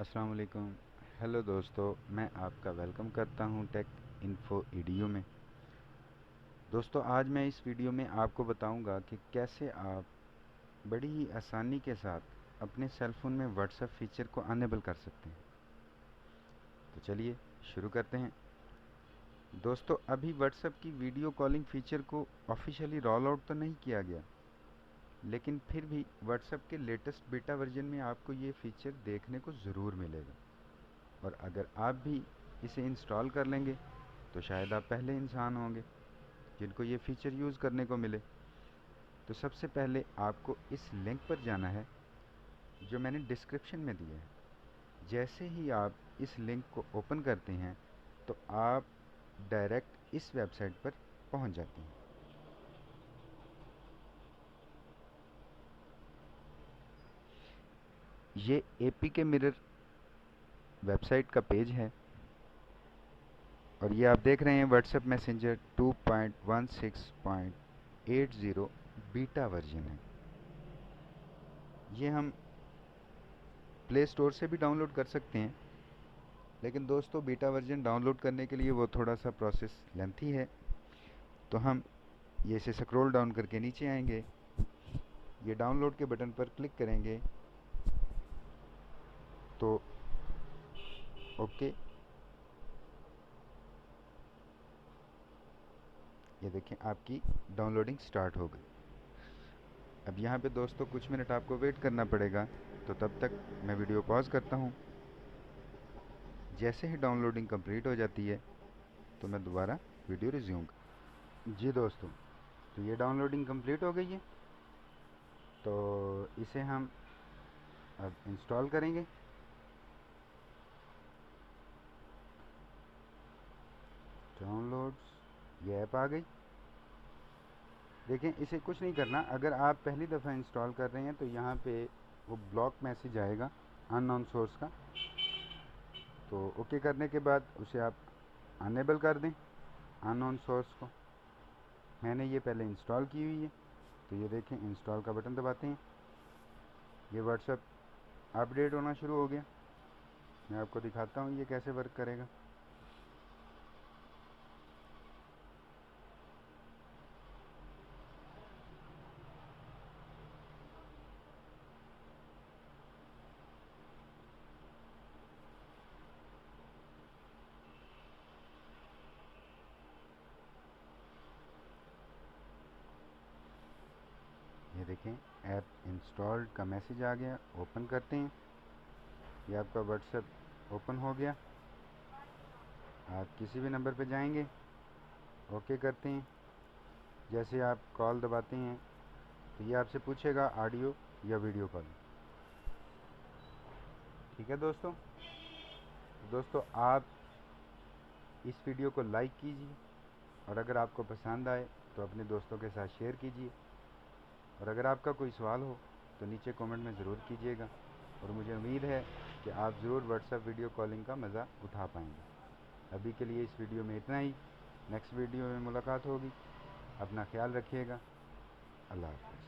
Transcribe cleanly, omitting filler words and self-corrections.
अस्सलाम वालेकुम। हेलो दोस्तों, मैं आपका वेलकम करता हूं टेक इन्फो ईडियो में। दोस्तों, आज मैं इस वीडियो में आपको बताऊंगा कि कैसे आप बड़ी ही आसानी के साथ अपने सेल फ़ोन में व्हाट्सएप फ़ीचर को अनेबल कर सकते हैं। तो चलिए शुरू करते हैं। दोस्तों, अभी व्हाट्सएप की वीडियो कॉलिंग फ़ीचर को ऑफिशियली रोल आउट तो नहीं किया गया, लेकिन फिर भी व्हाट्सएप के लेटेस्ट बीटा वर्जन में आपको ये फ़ीचर देखने को ज़रूर मिलेगा। और अगर आप भी इसे इंस्टॉल कर लेंगे तो शायद आप पहले इंसान होंगे जिनको ये फ़ीचर यूज़ करने को मिले। तो सबसे पहले आपको इस लिंक पर जाना है जो मैंने डिस्क्रिप्शन में दिया है। जैसे ही आप इस लिंक को ओपन करते हैं तो आप डायरेक्ट इस वेबसाइट पर पहुंच जाते हैं। ये एपीके मिरर वेबसाइट का पेज है और ये आप देख रहे हैं व्हाट्सएप मैसेंजर 2.16.80 बीटा वर्जन है। ये हम प्ले स्टोर से भी डाउनलोड कर सकते हैं, लेकिन दोस्तों बीटा वर्जन डाउनलोड करने के लिए वो थोड़ा सा प्रोसेस लेंथी है। तो हम ये इसे स्क्रॉल डाउन करके नीचे आएंगे, ये डाउनलोड के बटन पर क्लिक करेंगे तो ओके, ये देखें आपकी डाउनलोडिंग स्टार्ट हो गई। अब यहाँ पे दोस्तों कुछ मिनट आपको वेट करना पड़ेगा, तो तब तक मैं वीडियो पॉज करता हूँ। जैसे ही डाउनलोडिंग कंप्लीट हो जाती है तो मैं दोबारा वीडियो रिज्यूम कर। जी दोस्तों, तो ये डाउनलोडिंग कंप्लीट हो गई है, तो इसे हम अब इंस्टॉल करेंगे। डाउनलोड्स, ये ऐप आ गई। देखें, इसे कुछ नहीं करना। अगर आप पहली दफ़ा इंस्टॉल कर रहे हैं तो यहाँ पे वो ब्लॉक मैसेज आएगा अननोन सोर्स का, तो ओके करने के बाद उसे आप अनेबल कर दें अननोन सोर्स को। मैंने ये पहले इंस्टॉल की हुई है, तो ये देखें इंस्टॉल का बटन दबाते हैं, ये व्हाट्सएप अपडेट होना शुरू हो गया। मैं आपको दिखाता हूँ ये कैसे वर्क करेगा। ये देखें ऐप इंस्टॉल्ड का मैसेज आ गया। ओपन करते हैं, ये आपका व्हाट्सएप ओपन हो गया। आप किसी भी नंबर पे जाएंगे, ओके करते हैं। जैसे आप कॉल दबाते हैं तो ये आपसे पूछेगा ऑडियो या वीडियो कॉल। ठीक है दोस्तों, तो दोस्तों आप इस वीडियो को लाइक कीजिए, और अगर आपको पसंद आए तो अपने दोस्तों के साथ शेयर कीजिए। और अगर आपका कोई सवाल हो तो नीचे कमेंट में ज़रूर कीजिएगा, और मुझे उम्मीद है कि आप ज़रूर व्हाट्सएप वीडियो कॉलिंग का मज़ा उठा पाएंगे। अभी के लिए इस वीडियो में इतना ही। नेक्स्ट वीडियो में मुलाकात होगी। अपना ख्याल रखिएगा। अल्लाह हाफ़िज़।